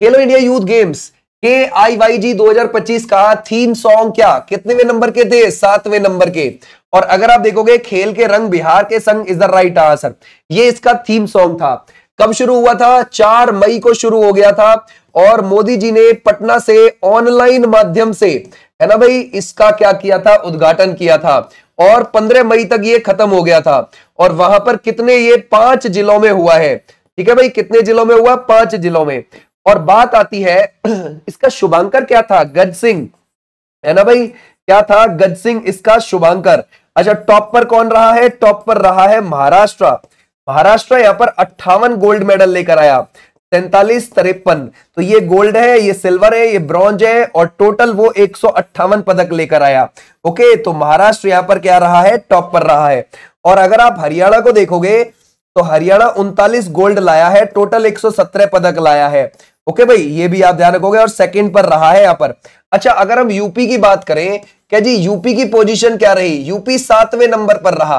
खेलो India youth games KIYG 2025 का theme song क्या कितनेवें number के थे? 7वें नंबर के। और अगर आप देखोगे खेल के रंग बिहार के संग इज द राइट आंसर, ये इसका थीम सॉन्ग था। कब शुरू हुआ था? 4 मई को शुरू हो गया था और मोदी जी ने पटना से ऑनलाइन माध्यम से, है ना भाई, इसका क्या किया था? उद्घाटन किया था और 15 मई तक ये खत्म हो गया था। और वहां पर कितने, ये 5 जिलों में हुआ है। ठीक है भाई, कितने जिलों में हुआ? 5 जिलों में। और बात आती है इसका शुभांकर क्या था? गज सिंह, है ना भाई, क्या था? गज सिंह इसका शुभांकर। अच्छा, टॉप पर कौन रहा है? टॉप पर रहा है महाराष्ट्र। महाराष्ट्र यहां पर 58 गोल्ड मेडल लेकर आया, 43-53। तो ये गोल्ड है, ये सिल्वर है, ये ब्रॉन्ज है और टोटल वो 158 पदक लेकर आया। ओके, तो महाराष्ट्र यहां पर क्या रहा है? टॉप पर रहा है। और अगर आप हरियाणा को देखोगे तो हरियाणा 39 गोल्ड लाया है, टोटल 117 पदक लाया है। ओके भाई, ये भी आप ध्यान रखोगे और सेकंड पर रहा है यहां पर। अच्छा, अगर हम यूपी की बात करें, क्या जी यूपी की पोजीशन क्या रही? यूपी 7वें नंबर पर रहा।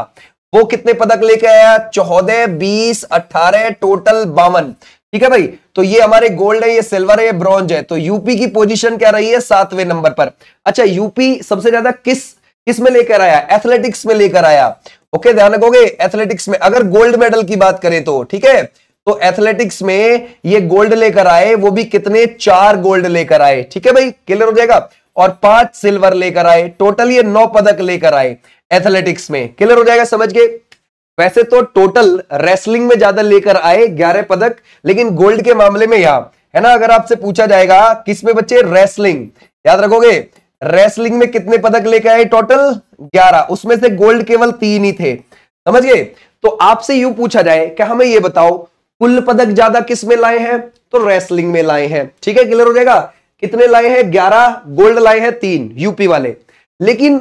वो कितने पदक लेके आया? 14, 20, 18, टोटल 52। ठीक है भाई, तो ये हमारे गोल्ड है, ये सिल्वर है, ये ब्रॉन्ज है। तो यूपी की पोजीशन क्या रही है? 7वें नंबर पर। अच्छा, यूपी सबसे ज्यादा किस में लेकर आया? एथलेटिक्स में लेकर आया। ओके, ध्यान रखोगे एथलेटिक्स में, अगर गोल्ड मेडल की बात करें तो। ठीक है, तो एथलेटिक्स में ये गोल्ड लेकर आए, वो भी कितने? 4 गोल्ड लेकर आए। ठीक है भाई, क्लियर हो जाएगा। और 5 सिल्वर लेकर आए, टोटल ये 9 पदक लेकर आए एथलेटिक्स में। क्लियर हो जाएगा, समझ गए। वैसे तो टोटल रेसलिंग में ज्यादा लेकर आए 11 पदक, लेकिन गोल्ड के मामले में यहां, है ना, अगर आपसे पूछा जाएगा किस में बच्चे? रेसलिंग, याद रखोगे रेसलिंग में कितने पदक लेकर आए? टोटल 11, उसमें से गोल्ड केवल 3 ही थे। समझ गए। तो आपसे यूं पूछा जाए कि हमें ये बताओ कुल पदक ज्यादा किस में लाए हैं? तो रेसलिंग में लाए हैं। ठीक है, क्लियर हो जाएगा। कितने लाए हैं? 11, गोल्ड लाए हैं 3 यूपी वाले। लेकिन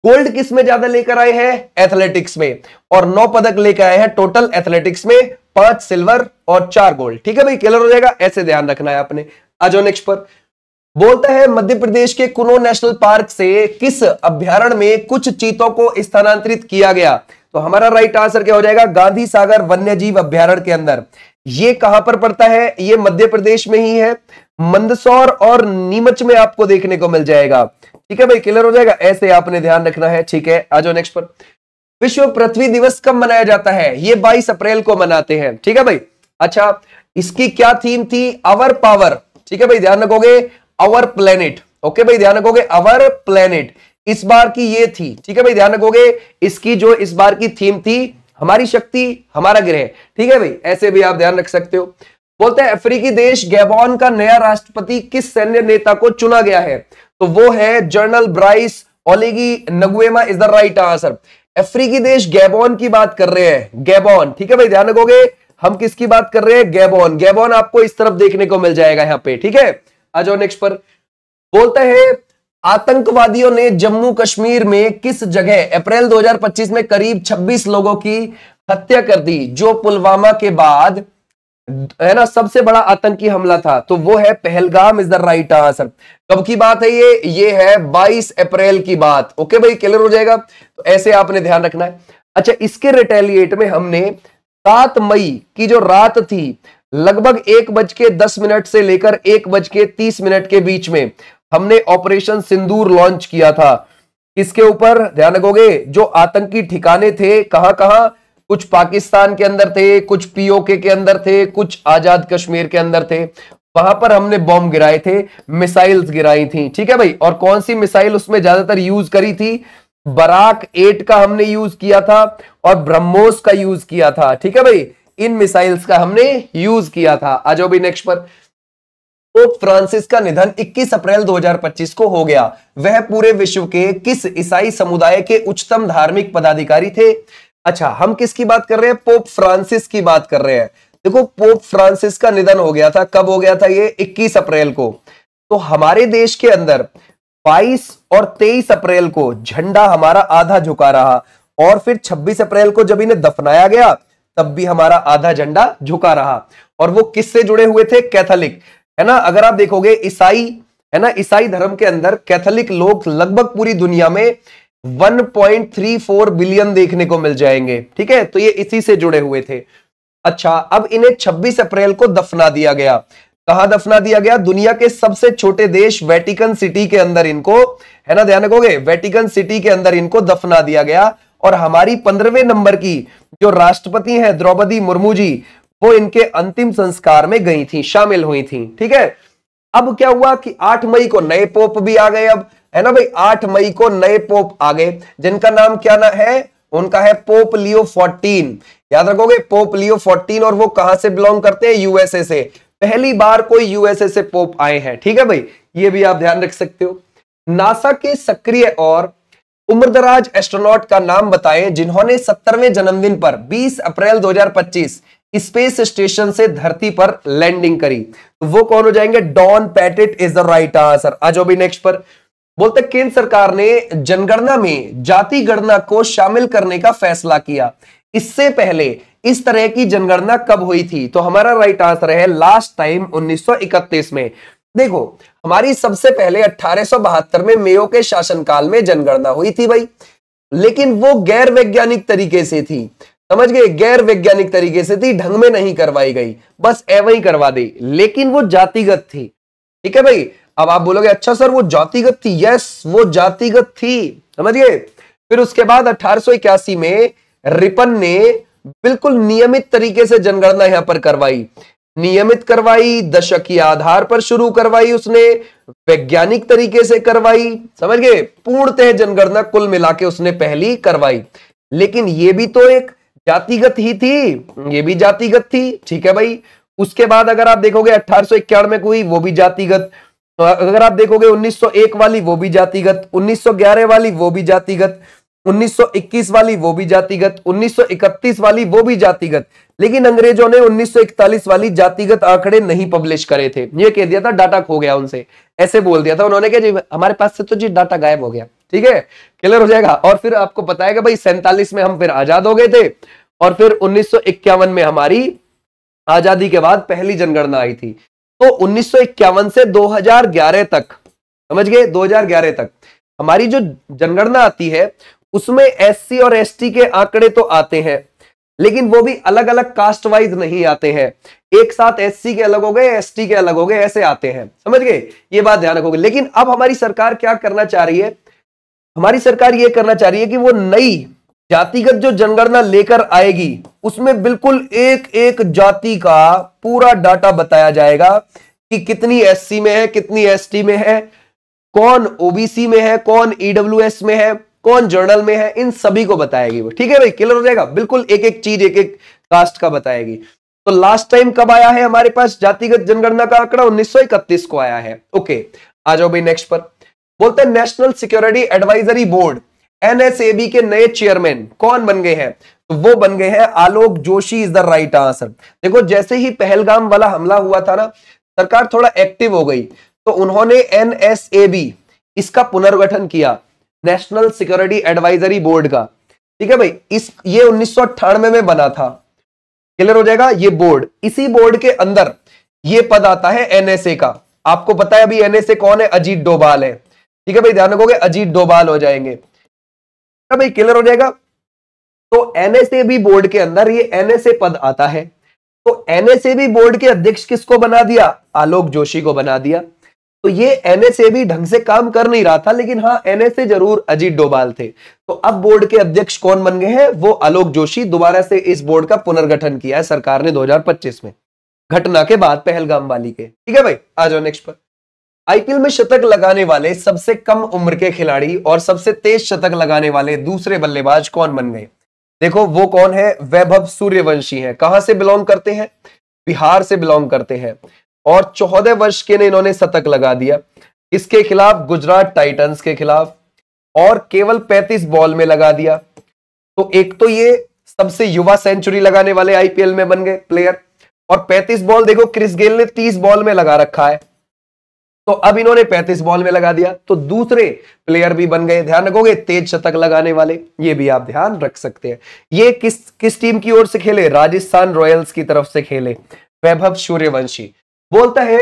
गोल्ड किस में ज्यादा लेकर आए हैं? एथलेटिक्स में। और 9 पदक लेकर आए हैं टोटल एथलेटिक्स में, 5 सिल्वर और 4 गोल्ड। ठीक है भाई, क्लियर हो जाएगा। ऐसे ध्यान रखना है आपने। आ जाओ नेक्स्ट पर। बोलता है मध्य प्रदेश के कुनो नेशनल पार्क से किस अभ्यारण्य में कुछ चीतों को स्थानांतरित किया गया? तो हमारा राइट आंसर क्या हो जाएगा? गांधी सागर वन्यजीव अभ्यारण्य के अंदर। ये कहां पर पड़ता है? ये मध्य प्रदेश में ही है, मंदसौर और नीमच में आपको देखने को मिल जाएगा। ठीक है भाई, क्लियर हो जाएगा। ऐसे आपने ध्यान रखना है। ठीक है, आ जाओ नेक्स्ट पर। विश्व पृथ्वी दिवस कब मनाया जाता है? ये 22 अप्रैल को मनाते हैं। ठीक है भाई। अच्छा, इसकी क्या थीम थी? Our power. ठीक है भाई, ध्यान रखोगे, आवर प्लेनेट। ओके भाई, ध्यान रखोगे, आवर प्लेनेट इस बार की ये थी। ठीक है भाई, ध्यान रखोगे, इसकी जो इस बार की थीम थी हमारी शक्ति हमारा ग्रह। ठीक है भाई, ऐसे भी आप ध्यान रख सकते हो। बोलते हैं अफ्रीकी देश गैबोन का नया राष्ट्रपति किस सैन्य नेता को चुना गया है? तो वो है general Brice Oligui Nguema is the right answer. अफ्रीकी देश गैबोन की बात कर रहे हैं, गैबोन। ठीक है भाई, ध्यान रखोगे, हम किसकी बात कर रहे हैं? गैबोन। गैबोन आपको इस तरफ देखने को मिल जाएगा यहां पे। ठीक है, आ जाओ नेक्स्ट पर। बोलता है आतंकवादियों ने जम्मू कश्मीर में किस जगह अप्रैल 2025 में करीब 26 लोगों की हत्या कर दी, जो पुलवामा के बाद, है ना, सबसे बड़ा आतंकी हमला था? तो वो है Pahalgam is the right answer. कब की बात है ये है 22 अप्रैल की बात। ओके भाई, क्लियर हो जाएगा। तो ऐसे आपने ध्यान रखना है। अच्छा, इसके रिटेलिएट में हमने 7 मई की जो रात थी, लगभग 1:10 से लेकर 1:30 के बीच में हमने ऑपरेशन सिंदूर लॉन्च किया था। किसके ऊपर? ध्यान रखोगे, जो आतंकी ठिकाने थे, कहां कहां? कुछ पाकिस्तान के अंदर थे, कुछ पीओके के अंदर थे, कुछ आजाद कश्मीर के अंदर थे। वहां पर हमने बॉम्ब गिराए थे, मिसाइल्स गिराई थी। ठीक है भाई, और कौन सी मिसाइल उसमें ज्यादातर यूज करी थी? बराक 8 का हमने यूज किया था और ब्रह्मोस का यूज किया था। ठीक है भाई, इन मिसाइल्स का हमने यूज किया था। आ जाओ भी नेक्स्ट पर। पोप फ्रांसिस का निधन 21 अप्रैल 2025 को हो गया। वह पूरे विश्व के किस ईसाई समुदाय के उच्चतम धार्मिक पदाधिकारी थे? अच्छा, हम किसकी बात कर रहे हैं? पोप फ्रांसिस की बात कर रहे हैं। देखो, पोप फ्रांसिस का निधन हो गया था। कब हो गया था? ये 21 अप्रैल को। तो हमारे देश के अंदर 22 और 23 अप्रैल को झंडा हमारा आधा झुका रहा, और फिर 26 अप्रैल को जब इन्हें दफनाया गया तब भी हमारा आधा झंडा झुका रहा। और वो किससे जुड़े हुए थे? कैथोलिक, है ना। अगर आप देखोगे ईसाई, है ना, ईसाई धर्म के अंदर कैथोलिक लोग लगभग पूरी दुनिया में 1.34 बिलियन देखने को मिल जाएंगे। ठीक है, तो ये इसी से जुड़े हुए थे। अच्छा, अब इन्हें 26 अप्रैल को दफना दिया गया। कहां दफना दिया गया? दुनिया के सबसे छोटे देश वेटिकन सिटी के अंदर इनको, है ना, ध्यान रखोगे, वेटिकन सिटी के अंदर इनको दफना दिया गया। और हमारी 15वें नंबर की जो राष्ट्रपति हैं द्रौपदी मुर्मू जी, वो इनके अंतिम संस्कार में गई थी, शामिल हुई थी। ठीक है, अब क्या हुआ कि 8 मई को नए पोप भी आ गए, अब, है ना भाई, 8 मई को नए पोप आ गए, जिनका नाम क्या ना है? उनका है पोप लियो 14। याद रखोगे, पोप लियो 14, और वो कहां से बिलोंग करते हैं? यूएसए से। पहली बार कोई यूएसए से पोप आए हैं। ठीक है भाई, ये भी आप ध्यान रख सकते हो। नासा के सक्रिय और उम्रदराज एस्ट्रोनॉट का नाम बताएं जिन्होंने 70वें जन्मदिन पर 20 अप्रैल 2025 स्पेस स्टेशन से धरती पर लैंडिंग करी। तो वो कौन हो जाएंगे? Don Pettit is the right answer. आ जाओ भी नेक्स्ट पर। बोलते केंद्र सरकार ने जनगणना में जाति गणना को शामिल करने का फैसला किया। इससे पहले इस तरह की जनगणना कब हुई थी? तो हमारा राइट आंसर है लास्ट टाइम 1931 में। देखो, हमारी सबसे पहले 1872 में मेयो के शासनकाल में जनगणना हुई थी भाई, लेकिन वो गैर वैज्ञानिक तरीके से थी, समझ गए, गैर वैज्ञानिक तरीके से थी, ढंग में नहीं करवाई गई, बस एवं ही करवा दी, लेकिन वो जातिगत थी। ठीक है भाई, अब आप बोलोगे अच्छा सर वो जातिगत थी, यस वो जातिगत थी, समझ गए। फिर उसके बाद 1881 में रिपन ने बिल्कुल नियमित तरीके से जनगणना यहां पर करवाई, नियमित करवाई, दशकीय आधार पर शुरू करवाई, उसने वैज्ञानिक तरीके से करवाई, समझ गए, पूर्णतः जनगणना कुल मिला के उसने पहली करवाई। लेकिन ये भी तो एक जातिगत ही थी, ये भी जातिगत थी। ठीक है भाई, उसके बाद अगर आप देखोगे 1891 में हुई, वो भी जातिगत। तो अगर आप देखोगे 1901 वाली, वो भी जातिगत, 1911 वाली, वो भी जातिगत, 1921 वाली, वो भी जातिगत, 1931 वाली, वो भी जातिगत। लेकिन अंग्रेजों ने 1941 वाली जातिगत आंकड़े नहीं पब्लिश करे थे, ये कह दिया था डाटा खो गया उनसे, ऐसे बोल दिया था उन्होंने कि जी हमारे पास से तो जी डाटा गायब हो गया। ठीक है, क्लियर हो जाएगा। और फिर आपको पता है कि भाई 47 में हम फिर आजाद हो गए थे, और फिर 1951 में हमारी आजादी के बाद पहली जनगणना आई थी। तो 1951 से 2011 तक, समझ गए, 2011 तक हमारी जो जनगणना आती है उसमें एससी और एसटी के आंकड़े तो आते हैं, लेकिन वो भी अलग अलग कास्ट वाइज नहीं आते हैं, एक साथ एससी के अलग हो गए, एसटी के अलग हो गए, ऐसे आते हैं, समझ गए, ये बात ध्यान रखोगे। लेकिन अब हमारी सरकार क्या करना चाह रही है? हमारी सरकार ये करना चाह रही है कि वो नई जातिगत जो जनगणना लेकर आएगी उसमें बिल्कुल एक एक जाति का पूरा डाटा बताया जाएगा कि कितनी एससी में है, कितनी एसटी में है, कौन ओबीसी में है, कौन ईडब्ल्यूएस में है, कौन जर्नल में है, इन सभी को बताएगी वो। ठीक है भाई, क्लियर हो जाएगा, बिल्कुल एक एक चीज एक एक कास्ट का बताएगी। तो लास्ट टाइम कब आया है हमारे पास जातिगत जनगणना का आंकड़ा? 1931 को आया है। ओके, आ जाओ भाई नेक्स्ट पर। बोलते हैं नेशनल सिक्योरिटी एडवाइजरी बोर्ड एनएसएबी के नए चेयरमैन कौन बन गए हैं? तो वो बन गए हैं Alok Joshi is the right answer. देखो, जैसे ही पहलगाम वाला हमला हुआ था ना, सरकार थोड़ा एक्टिव हो गई, तो उन्होंने एनएसएबी इसका पुनर्गठन किया, नेशनल सिक्योरिटी एडवाइजरी बोर्ड का। ठीक है भाई, ये 1998 में बना था, क्लियर हो जाएगा। ये बोर्ड, इसी बोर्ड के अंदर ये पद आता है एनएसए का। आपको पता है अभी एनएसए कौन है? अजीत डोभाल है। ठीक है भाई, ध्यान रखोगे, अजीत डोभाल हो जाएंगे भाई, क्लियर हो जाएगा। तो एनएसएबी बोर्ड के अंदर ये एनएसए पद आता है। तो एनएसएबी बोर्ड के अध्यक्ष किसको बना दिया? आलोक जोशी को बना दिया। तो ये एनएसएबी ढंग से काम कर नहीं रहा था, लेकिन हाँ एनएसए जरूर अजीत डोभाल थे। तो अब बोर्ड के अध्यक्ष कौन बन गए हैं? वो आलोक जोशी। दोबारा से इस बोर्ड का पुनर्गठन किया है सरकार ने 2025 में, घटना के बाद पहलगाम वाली के। ठीक है भाई, आ जाओ नेक्स्ट पर। आईपीएल में शतक लगाने वाले सबसे कम उम्र के खिलाड़ी और सबसे तेज शतक लगाने वाले दूसरे बल्लेबाज कौन बन गए? देखो वो कौन है? वैभव सूर्यवंशी है। कहां से बिलोंग करते हैं? बिहार से बिलोंग करते हैं, और 14 वर्ष के ने इन्होंने शतक लगा दिया। इसके खिलाफ गुजरात टाइटंस के खिलाफ, और केवल 35 बॉल में लगा दिया। तो एक तो ये सबसे युवा सेंचुरी लगाने वाले आईपीएल में बन गए प्लेयर, और 35 बॉल देखो क्रिस गेल ने 30 बॉल में लगा रखा है, तो अब इन्होंने 35 बॉल में लगा दिया, तो दूसरे प्लेयर भी बन गए। ध्यान रखोगे, तेज शतक लगाने वाले, ये भी आप ध्यान रख सकते हैं। ये किस टीम की ओर से खेले? राजस्थान रॉयल्स की तरफ से खेले वैभव सूर्यवंशी। बोलता है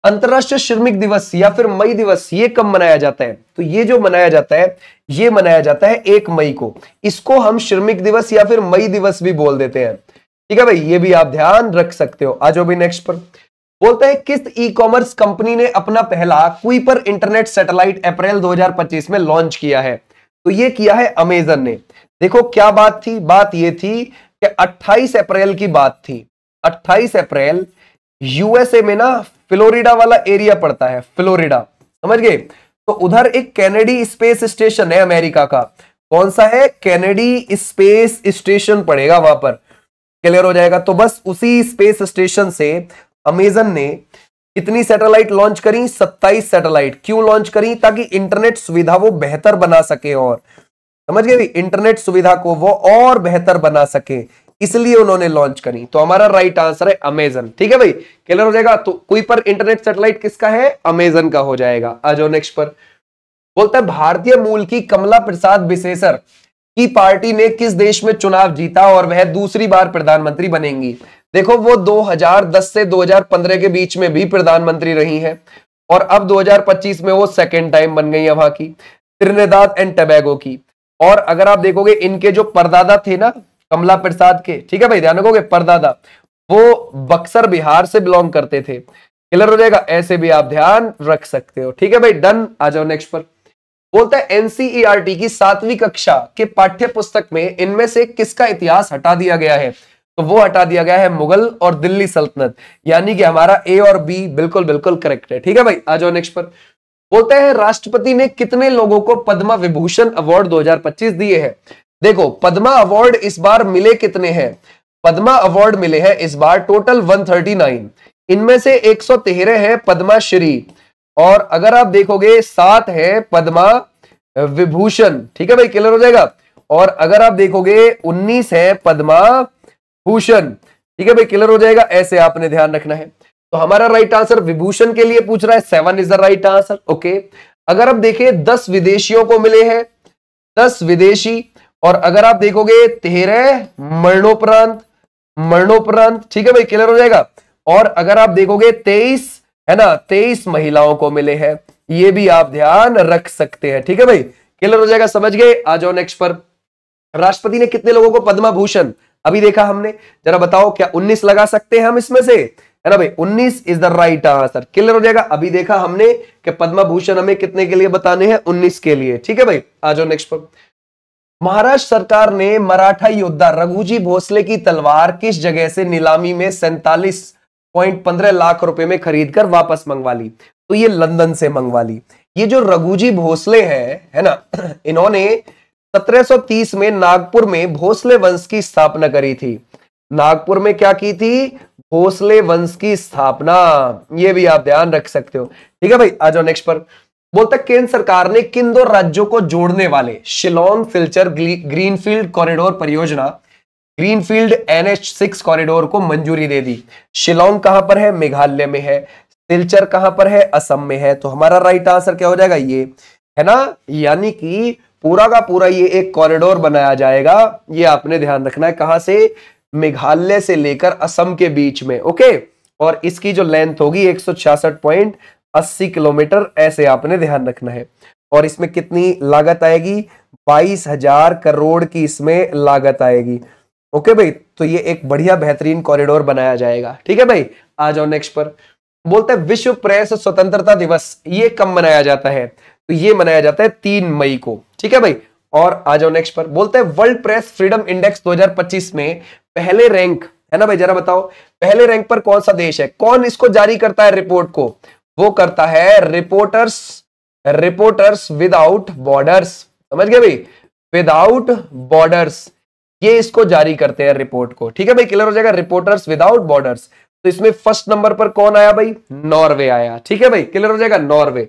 अंतरराष्ट्रीय श्रमिक दिवस या फिर मई दिवस ये कब मनाया जाता है? तो ये जो मनाया जाता है, ये मनाया जाता है 1 मई को। इसको हम श्रमिक दिवस या फिर मई दिवस भी बोल देते हैं। ठीक है भाई, ये भी आप ध्यान रख सकते हो। आ जाओ भी नेक्स्ट पर। बोलते हैं किस ई कॉमर्स कंपनी ने अपना पहला कुइपर इंटरनेट सैटेलाइट अप्रैल 2025 में लॉन्च किया है? तो ये किया है अमेजन ने। देखो क्या बात थी, बात ये थी कि 28 अप्रैल की बात थी। 28 अप्रैल यूएसए में ना फ्लोरिडा वाला एरिया पड़ता है, फ्लोरिडा, समझ गए? तो उधर एक कैनेडी स्पेस स्टेशन है अमेरिका का। कौन सा है? कैनेडी स्पेस स्टेशन पड़ेगा वहां पर। क्लियर हो जाएगा? तो बस उसी स्पेस स्टेशन से अमेजन ने कितनी सैटेलाइट लॉन्च करी? 27 सैटेलाइट। क्यों लॉन्च करी? ताकि इंटरनेट सुविधा वो बेहतर बना सके, और समझ गए? इंटरनेट सुविधा को वो और बेहतर बना सके, इसलिए उन्होंने लॉन्च करी। तो हमारा राइट आंसर है अमेजन। ठीक है भाई, क्लियर हो जाएगा? तो कुइपर इंटरनेट सैटेलाइट किसका है? अमेजन का हो जाएगा। आ जाओ नेक्स्ट पर। बोलता है भारतीय मूल की कमला प्रसाद बिसेसर की पार्टी ने किस देश में चुनाव जीता और वह दूसरी बार प्रधानमंत्री बनेंगी? देखो वो 2010 से 2015 के बीच में भी प्रधानमंत्री रही हैं और अब 2025 में वो सेकेंड टाइम बन गई है वहां की, त्रिनिदाद एंड टोबैगो की। और अगर आप देखोगे इनके जो परदादा थे ना कमला प्रसाद के, ठीक है भाई, ध्यान रखोगे, परदादा वो बक्सर बिहार से बिलोंग करते थे। क्लियर हो जाएगा? ऐसे भी आप ध्यान रख सकते हो। ठीक है भाई, डन। आ जाओ नेक्स्ट पर। बोलता है एनसीईआरटी की 7वीं कक्षा के पाठ्य पुस्तक में इनमें से किसका इतिहास हटा दिया गया है? तो वो हटा दिया गया है मुगल और दिल्ली सल्तनत, यानी कि हमारा ए और बी बिल्कुल बिल्कुल करेक्ट है। ठीक है भाई, आ जाओ नेक्स्ट पर। बोलते हैं राष्ट्रपति ने कितने लोगों को पद्मा विभूषण अवार्ड 2025 दिए हैं? देखो पद्मा अवार्ड इस बार मिले कितने हैं? पद्मा अवार्ड मिले हैं इस बार टोटल 139। इनमें से 113 है पद्माश्री, और अगर आप देखोगे 7 है पद्मा विभूषण। ठीक है भाई, क्लियर हो जाएगा? और अगर आप देखोगे 19 है पद्मा भूषण। ठीक है भाई, क्लियर हो जाएगा? ऐसे आपने ध्यान रखना है। तो हमारा राइट आंसर विभूषण के लिए पूछ रहा है, 7 is the right answer. Okay, अगर आप देखें 10 विदेशियों को मिले हैं, 10 विदेशी, और अगर आप देखोगे 13 मरणोपरांत। ठीक है भाई, क्लियर हो जाएगा? और अगर आप देखोगे 23 है ना, 23 महिलाओं को मिले हैं। ये भी आप ध्यान रख सकते हैं। ठीक है भाई, क्लियर हो जाएगा? समझ गए? आ जाओ नेक्स्ट पर। राष्ट्रपति ने कितने लोगों को पद्मा भूषण अभी देखा हमने, जरा बताओ, क्या 19 लगा सकते हैं हम इसमें से? है ना भाई, 19 is the right answer. Clear हो जाएगा? अभी देखा हमने कि पद्मा भूषण हमें कितने के लिए बताने हैं? 19 के लिए। ठीक है भाई, आ जाओ नेक्स्ट पर। महाराष्ट्र सरकार ने मराठा योद्धा रघुजी भोसले की तलवार किस जगह से नीलामी में 47.15 लाख रुपए में खरीदकर वापस मंगवा ली? तो ये लंदन से मंगवा ली। ये जो रघुजी भोसले हैं, है ना, इन्होंने 1730 में नागपुर में भोसले वंश की स्थापना करी थी। नागपुर में क्या की थी? भोसले वंश की स्थापना। ये भी आप ध्यान रख सकते हो। ठीक है भाई, आ जाओ नेक्स्ट पर। बोलता केंद्र सरकार ने किन 2 राज्यों को जोड़ने वाले शिलोंग सिलचर ग्रीनफील्ड कॉरिडोर परियोजना, ग्रीनफील्ड NH6 कॉरिडोर को मंजूरी दे दी? शिलोंग कहां पर है? मेघालय में है। सिलचर कहां पर है? असम में है। तो हमारा राइट आंसर क्या हो जाएगा? ये है ना, यानी कि पूरा का पूरा ये एक कॉरिडोर बनाया जाएगा। ये आपने ध्यान रखना है, कहां से? मेघालय से लेकर असम के बीच में। ओके, और इसकी जो लेंथ होगी 166.80 किलोमीटर, ऐसे आपने ध्यान रखना है। और इसमें कितनी लागत आएगी? 22,000 करोड़ की इसमें लागत आएगी। ओके भाई, तो ये एक बढ़िया बेहतरीन कॉरिडोर बनाया जाएगा। ठीक है भाई, आ जाओ नेक्स्ट पर। बोलते हैं विश्व प्रेस स्वतंत्रता दिवस ये कब मनाया जाता है? तो ये मनाया जाता है 3 मई को। ठीक है भाई, और आ जाओ नेक्स्ट पर। बोलते हैं वर्ल्ड प्रेस फ्रीडम इंडेक्स 2025 में पहले रैंक, है ना भाई, जरा बताओ पहले रैंक पर कौन सा देश है? कौन इसको जारी करता है रिपोर्ट को? वो करता है रिपोर्टर्स विदाउट बॉर्डर्स। समझ गए भाई? विदाउट बॉर्डर्स, ये इसको जारी करते हैं रिपोर्ट को। ठीक है भाई, क्लियर हो जाएगा? Reporters without borders. तो इसमें फर्स्ट नंबर पर कौन आया भाई? नॉर्वे आया। ठीक है भाई, क्लियर हो जाएगा? नॉर्वे।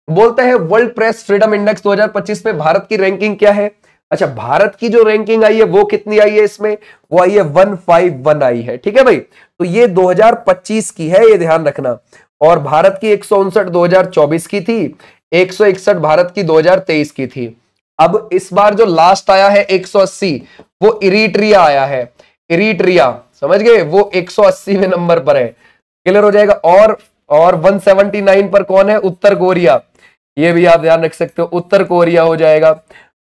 बोलते हैं वर्ल्ड प्रेस फ्रीडम इंडेक्स 2025 में भारत की रैंकिंग क्या है? अच्छा, भारत की जो रैंकिंग आई है वो कितनी आई है इसमेमें? वो आई है 151 आई है। ठीक है भाई, तो ये 2025 की है, ये ध्यान रखना। और भारत की 159 2024 की थी, 161 भारत की 2023 की थी। अब इस बार जो लास्ट आया है 180, वो इरिट्रिया आया है। इरिट्रिया, समझ गए? वो 180वें नंबर पर है। क्लियर हो जाएगा? और 179 पर कौन है? उत्तर कोरिया। ये भी आप ध्यान रख सकते हो, उत्तर कोरिया हो जाएगा।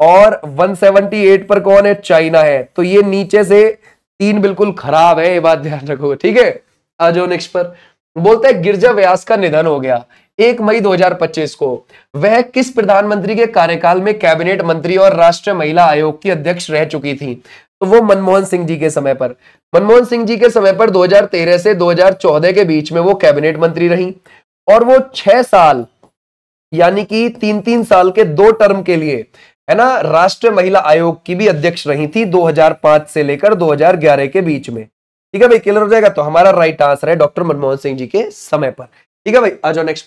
और 178 पर कौन है? चाइना है। तो ये नीचे से 3 बिल्कुल खराब है, ये बात ध्यान रखो। ठीक है, आ जाओ नेक्स्ट पर। बोलता है गिरिजा व्यास का निधन हो गया 1 मई 2025 को। वह किस प्रधानमंत्री के कार्यकाल में कैबिनेट मंत्री और राष्ट्रीय महिला आयोग की अध्यक्ष रह चुकी थी? तो वो मनमोहन सिंह जी के समय पर। मनमोहन सिंह जी के समय पर 2013 से 2014 के बीच में वो कैबिनेट मंत्री रही और वो 6 साल यानी कि 3-3 साल के 2 टर्म के लिए, है ना, राष्ट्रीय महिला आयोग की भी अध्यक्ष रही थी 2005 से लेकर 2011 के बीच में। ठीक है भाई, क्लियर हो जाएगा। तो हमारा राइट आंसर है डॉक्टर मनमोहन सिंह जी के समय पर। ठीक है भाई, आ जाओ नेक्स्ट।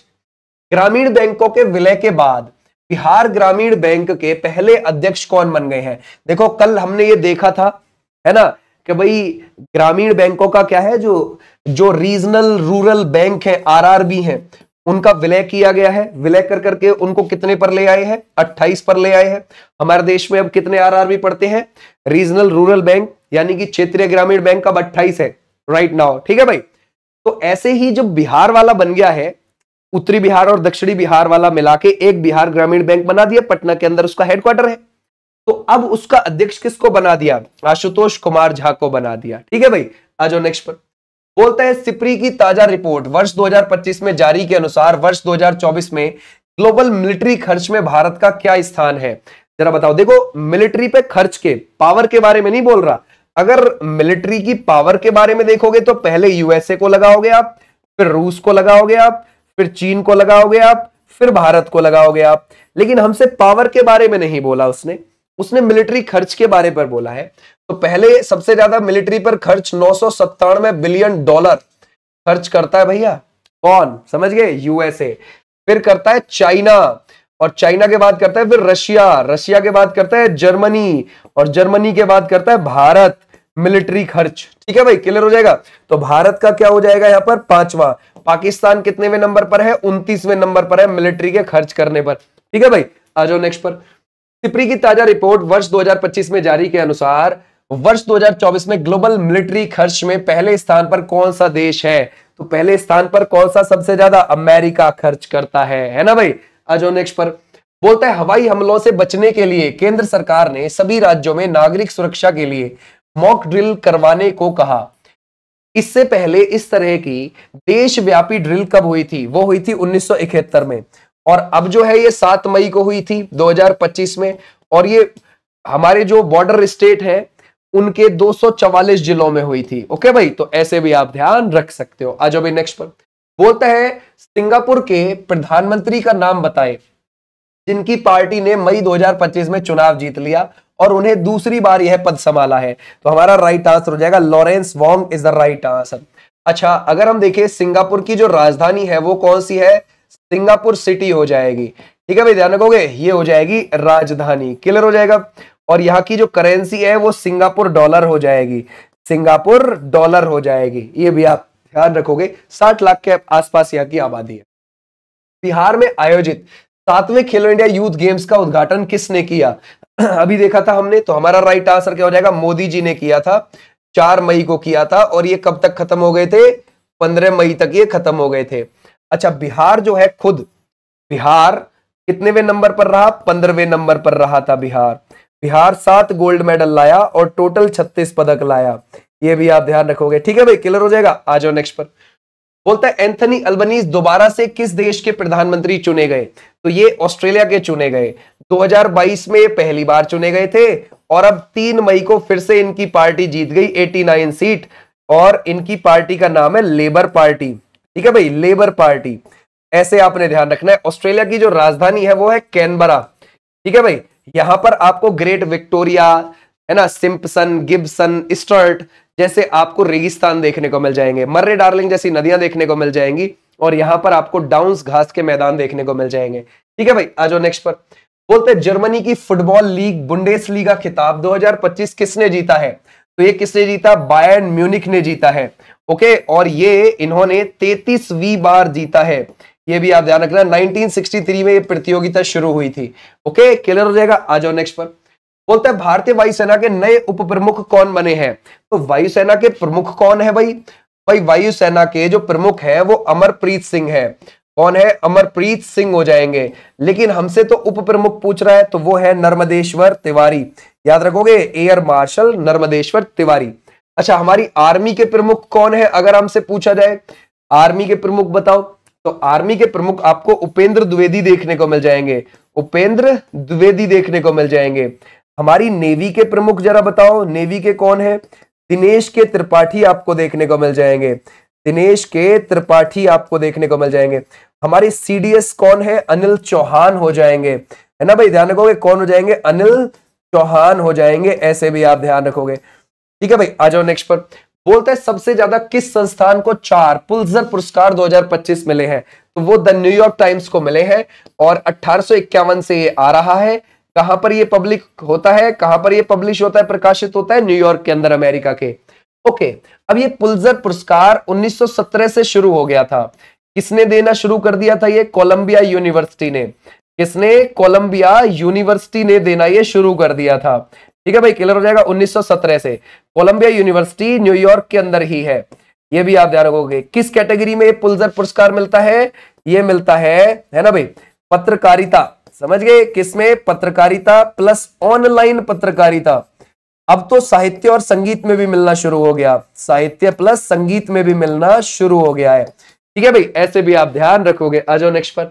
ग्रामीण बैंकों के विलय के बाद बिहार ग्रामीण बैंक के पहले अध्यक्ष कौन बन गए हैं? देखो कल हमने ये देखा था, है ना, कि भाई ग्रामीण बैंकों का क्या है, जो रीजनल रूरल बैंक है, आरआरबी है, उनका विलय किया गया है। विलय कर करके उनको कितने पर ले आए हैं? 28 पर ले आए हैं। हमारे देश में अब कितने आरआरबी पड़ते हैं? रीजनल रूरल बैंक यानी कि क्षेत्रीय ग्रामीण बैंक अब 28 है राइट नाउ। ठीक है भाई, तो ऐसे ही जब बिहार वाला बन गया है, उत्तरी बिहार और दक्षिणी बिहार वाला मिला के एक बिहार ग्रामीण बैंक बना दिया, पटना के अंदर उसका हेडक्वार्टर है। तो अब उसका अध्यक्ष किसको बना दिया? आशुतोष कुमार झा को बना दिया। ठीक है भाई, आ जाओ नेक्स्ट पर। बोलता है सिप्री की ताजा रिपोर्ट वर्ष 2025 में जारी के अनुसार वर्ष 2024 में ग्लोबल मिलिट्री खर्च में भारत का क्या स्थान है? जरा बताओ। देखो मिलिट्री पे खर्च के पावर के बारे में नहीं बोल रहा। अगर मिलिट्री की पावर के बारे में देखोगे तो पहले यूएसए को लगाओगे आप, फिर रूस को लगाओगे आप, फिर चीन को लगाओगे आप, फिर भारत को लगाओगे आप। लेकिन हमसे पावर के बारे में नहीं बोला उसने मिलिट्री खर्च के बारे पर बोला है। तो पहले सबसे ज्यादा मिलिट्री पर खर्च 997 बिलियन डॉलर खर्च करता है भैया। कौन? समझ गए? यूएसए। फिर करता है चाइना, और चाइना के बाद करता है फिर रशिया के बाद करता है जर्मनी, और जर्मनी के बाद करता है भारत मिलिट्री खर्च। ठीक है भाई, क्लियर हो जाएगा। तो भारत का क्या हो जाएगा यहां पर? 5वां। पाकिस्तान कितनेवें नंबर पर है? 29वें नंबर पर है मिलिट्री के खर्च करने पर। ठीक है भाई, आ जाओ नेक्स्ट पर। सिप्री की ताजा रिपोर्ट वर्ष 2025 में जारी के अनुसार वर्ष 2024 में ग्लोबल मिलिट्री खर्च में पहले स्थान पर कौन सा देश है? तो पहले स्थान पर कौन सा सबसे ज्यादा? अमेरिका खर्च करता है ना भाई। आ जाओ नेक्स्ट पर। बोलता है हवाई हमलों से बचने के लिए केंद्र सरकार ने सभी राज्यों में नागरिक सुरक्षा के लिए मॉक ड्रिल करवाने को कहा। इससे पहले इस तरह की देशव्यापी ड्रिल कब हुई थी? वो हुई थी 1971 में, और अब जो है ये 7 मई को हुई थी 2025 में। और ये हमारे जो बॉर्डर स्टेट है उनके 244 जिलों में हुई थी। ओके भाई, तो ऐसे भी आप ध्यान रख सकते हो। आ जाओ भाई नेक्स्ट पर। बोलता है सिंगापुर के प्रधानमंत्री का नाम बताएं जिनकी पार्टी ने मई 2025 में चुनाव जीत लिया और उन्हें दूसरी बार यह पद संभाला है। तो हमारा राइट आंसर हो जाएगा Lawrence Wong is the right answer. अच्छा, अगर हम देखें सिंगापुर की जो राजधानी है वो कौन सी है? सिंगापुर सिटी हो जाएगी। ठीक है भाई, ध्यान रखोगे, ये हो जाएगी राजधानी। क्लियर हो जाएगा। और यहाँ की जो करेंसी है वो सिंगापुर डॉलर हो जाएगी, सिंगापुर डॉलर हो जाएगी। ये भी आप ध्यान रखोगे। 60 लाख के आसपास यहाँ की आबादी है। बिहार में आयोजित 7वें खेलो इंडिया यूथ गेम्स का उद्घाटन किसने किया? अभी देखा था हमने। तो हमारा राइट आंसर क्या हो जाएगा? मोदी जी ने किया था। 4 मई को किया था और ये कब तक खत्म हो गए थे? 15 मई तक ये खत्म हो गए थे। अच्छा, बिहार जो है खुद, बिहार कितनेवें नंबर पर रहा? 15वें नंबर पर रहा था बिहार 7 गोल्ड मेडल लाया और टोटल 36 पदक लाया। ये भी आप ध्यान रखोगे। ठीक है भाई, क्लियर हो जाएगा। आ जाओ नेक्स्ट पर। बोलता है एंथनी अल्बनीज दोबारा से किस देश के प्रधानमंत्री चुने गए? तो ये ऑस्ट्रेलिया के चुने गए। 2022 में पहली बार चुने गए थे और अब 3 मई को फिर से इनकी पार्टी जीत गई 89 सीट, और इनकी पार्टी का नाम है लेबर पार्टी। ठीक है भाई, लेबर पार्टी। ऐसे आपने ध्यान रखना है। ऑस्ट्रेलिया की जो राजधानी है वो है कैनबरा। ठीक है भाई, यहां पर आपको ग्रेट विक्टोरिया, है ना, सिम्पसन, गिब्सन, स्टर्ट जैसे आपको रेगिस्तान देखने को मिल जाएंगे, मर्रे डार्लिंग जैसी नदियां देखने को मिल जाएंगी, और यहां पर आपको डाउन्स घास के मैदान देखने को मिल जाएंगे। ठीक है भाई, आ जाओ नेक्स्ट पर। बोलते हैं जर्मनी की फुटबॉल लीग बुंडेसलीगा खिताब 2025 किसने जीता है? तो ये किसने जीता? बायर्न म्यूनिख ने जीता है। ओके, और ये इन्होंने 33वीं बार जीता है। ये भी आप ध्यान रखना। 1963 में ये प्रतियोगिता शुरू हुई थी। ओके, क्लियर हो जाएगा। आ जाओ नेक्स्ट पर। बोलता है भारतीय वायुसेना के नए उप प्रमुख कौन बने हैं? तो वायुसेना के प्रमुख कौन है भाई वायुसेना के जो प्रमुख है वो अमरप्रीत सिंह है। कौन है? अमरप्रीत सिंह हो जाएंगे। लेकिन हमसे तो उप प्रमुख पूछ रहा है, तो वो है नर्मदेश्वर तिवारी। याद रखोगे, एयर मार्शल नर्मदेश्वर तिवारी। अच्छा, हमारी आर्मी के प्रमुख कौन है अगर हमसे पूछा जाए? आर्मी के प्रमुख बताओ, तो आर्मी के प्रमुख आपको उपेंद्र द्विवेदी देखने को मिल जाएंगे, उपेंद्र द्विवेदी देखने को मिल जाएंगे। हमारी नेवी के प्रमुख जरा बताओ, नेवी के कौन है? दिनेश के त्रिपाठी आपको देखने को मिल जाएंगे, दिनेश के त्रिपाठी आपको देखने को मिल जाएंगे। हमारे सीडीएस कौन है? अनिल चौहान हो जाएंगे, है ना भाई, ध्यान रखोगे कौन हो जाएंगे? अनिल चौहान हो जाएंगे, ऐसे भी आप ध्यान रखोगे। ठीक है भाई, आ जाओ नेक्स्ट पर। बोलते हैं सबसे ज्यादा किस संस्थान को 4 पुलित्जर पुरस्कार 2025 मिले हैं? तो वो द न्यूयॉर्क टाइम्स को मिले हैं और 1851 से ये आ रहा है। कहां पर ये पब्लिक होता है, कहां पर ये पब्लिश होता है, प्रकाशित होता है? न्यूयॉर्क के अंदर, अमेरिका के। ओके, अब ये पुलित्जर पुरस्कार 1917 से शुरू हो गया था। किसने देना शुरू कर दिया था? ये कोलंबिया यूनिवर्सिटी ने। किसने? कोलंबिया यूनिवर्सिटी ने देना ये शुरू कर दिया था। ठीक है भाई, क्लियर हो जाएगा। 1917 से कोलंबिया यूनिवर्सिटी न्यूयॉर्क के अंदर ही है, ये भी आप ध्यान रखोगे। किस कैटेगरी में पुलित्जर पुरस्कार मिलता है? ये मिलता है ना भाई, पत्रकारिता। समझ गए? किसमें? पत्रकारिता प्लस ऑनलाइन पत्रकारिता। अब तो साहित्य और संगीत में भी मिलना शुरू हो गया, साहित्य प्लस संगीत में भी मिलना शुरू हो गया है। ठीक है भाई, ऐसे भी आप ध्यान रखोगे। आ जाओ नेक्स्ट पर।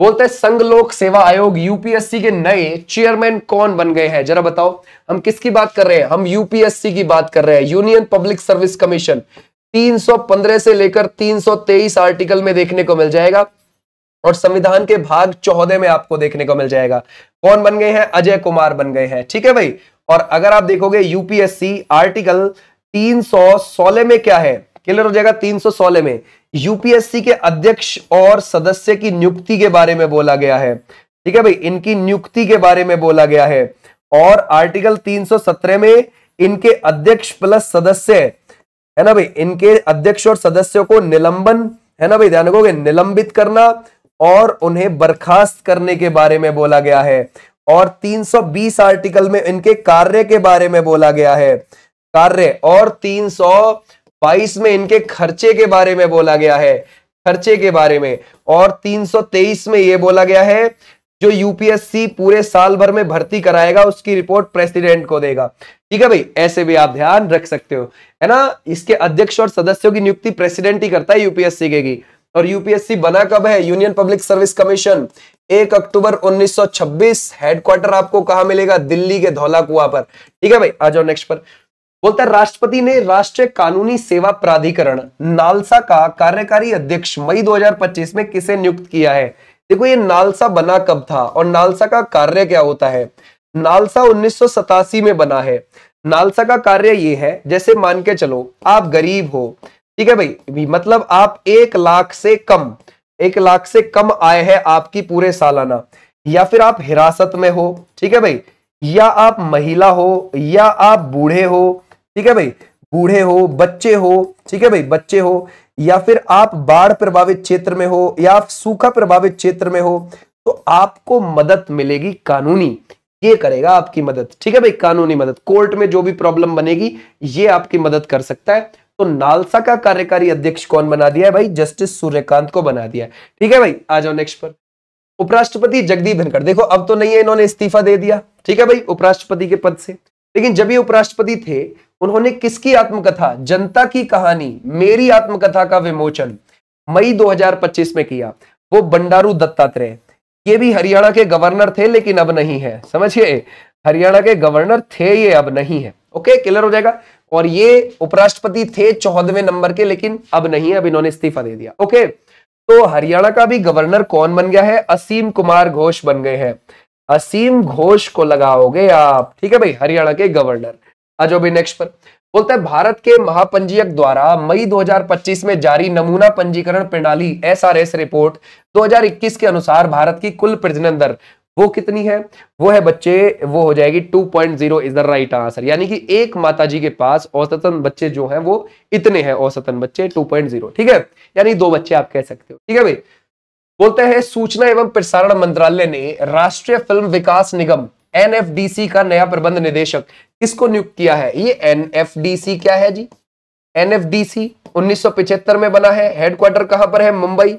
बोलते हैं संघ लोक सेवा आयोग यूपीएससी के नए चेयरमैन कौन बन गए हैं? जरा बताओ, हम किसकी बात कर रहे हैं? हम यूपीएससी की बात कर रहे हैं, यूनियन पब्लिक सर्विस कमीशन। 315 से लेकर 323 आर्टिकल में देखने को मिल जाएगा और संविधान के भाग 14 में आपको देखने को मिल जाएगा। कौन बन गए हैं? अजय कुमार बन गए हैं। ठीक है भाई, और अगर आप देखोगे यूपीएससी आर्टिकल 316 में क्या है, क्लियर हो जाएगा। 316 में यूपीएससी के अध्यक्ष और सदस्य की नियुक्ति के बारे में बोला गया है। ठीक है भाई, इनकी नियुक्ति के बारे में बोला गया है। और आर्टिकल 317 में इनके अध्यक्ष प्लस सदस्य, है ना भाई, इनके अध्यक्ष और सदस्यों को निलंबन, है ना भाई, ध्यान रखोगे, निलंबित करना और उन्हें बर्खास्त करने के बारे में बोला गया है। और 320 आर्टिकल में इनके कार्य के बारे में बोला गया है, कार्य। और 322 में इनके खर्चे के बारे में बोला गया है, खर्चे के बारे में। और 323 में यह बोला गया है जो यूपीएससी पूरे साल भर में भर्ती कराएगा उसकी रिपोर्ट प्रेसिडेंट को देगा। ठीक है भाई, ऐसे भी आप ध्यान रख सकते हो, है ना। इसके अध्यक्ष और सदस्यों की नियुक्ति प्रेसिडेंट ही करता है यूपीएससी की। और यूपीएससी बना कब है? यूनियन पब्लिक सर्विस कमीशन 1 अक्टूबर 1926। हेडक्वार्टर आपको कहां मिलेगा? दिल्ली के धौला कुआं पर। ठीक है भाई, आ जाओ नेक्स्ट पर। बोलता है राष्ट्रपति ने राष्ट्रीय कानूनी सेवा प्राधिकरण नालसा का कार्यकारी अध्यक्ष मई 2025 में किसे नियुक्त किया है? देखो, ये नालसा बना कब था और नालसा का कार्य क्या होता है? नालसा 1987 में बना है। नालसा का कार्य ये है, जैसे मान के चलो आप गरीब हो, ठीक है भाई, मतलब आप 1 लाख से कम आय है आपकी पूरे सालाना, या फिर आप हिरासत में हो, ठीक है भाई, या आप महिला हो, या आप बूढ़े हो, ठीक है भाई, बूढ़े हो, बच्चे हो, ठीक है भाई, बच्चे हो, या फिर आप बाढ़ प्रभावित क्षेत्र में हो, या आप सूखा प्रभावित क्षेत्र में हो, तो आपको मदद मिलेगी कानूनी, ये करेगा आपकी मदद। ठीक है भाई, कानूनी मदद, कोर्ट में जो भी प्रॉब्लम बनेगी ये आपकी मदद कर सकता है। तो नालसा का कार्यकारी अध्यक्ष कौन बना दिया है भाई? जस्टिस सूर्यकांत को बना दिया है। ठीक है भाई, आ जाओ नेक्स्ट पर। उपराष्ट्रपति जगदीप धनखड़, देखो अब तो नहीं है, इन्होंने इस्तीफा दे दिया, ठीक है भाई, उपराष्ट्रपति के पद से। लेकिन जब ये उपराष्ट्रपति थे, उन्होंने किसकी आत्मकथा, जनता की कहानी मेरी आत्मकथा का विमोचन मई 2025 में किया। वो बंडारू दत्तात्रेय, ये भी हरियाणा के गवर्नर थे लेकिन अब नहीं है, समझिए, हरियाणा के गवर्नर थे, ये अब नहीं है। ओके, क्लियर हो जाएगा। और ये उपराष्ट्रपति थे 14वें नंबर के, लेकिन अब नहीं है, अब इन्होंने इस्तीफा दे दिया। ओके, तो हरियाणा का भी गवर्नर कौन बन गया है? असीम कुमार घोष बन गए हैं। असीम घोष को लगाओगे आप, ठीक है भाई, हरियाणा के गवर्नर। आ जाओ भाई नेक्स्ट पर। बोलता है भारत के महापंजीयक द्वारा मई 2025 में जारी नमूना पंजीकरण प्रणाली एसआरएस रिपोर्ट 2021 के अनुसार भारत की कुल प्रजनन दर वो कितनी है? वो है बच्चे, वो हो जाएगी 2.0 इज द राइट आंसर। यानी कि एक माताजी के पास औसतन बच्चे जो हैं वो इतने हैं, औसतन बच्चे 2.0, ठीक है, यानी 2 बच्चे आप कह सकते हो। ठीक है भाई, बोलते हैं सूचना एवं प्रसारण मंत्रालय ने राष्ट्रीय फिल्म विकास निगम एनएफडीसी का नया प्रबंध निदेशक किसको नियुक्त किया है? ये एनएफडीसी क्या है जी? एनएफडीसी 1975 में बना है। हेडक्वार्टर कहां पर है? मुंबई।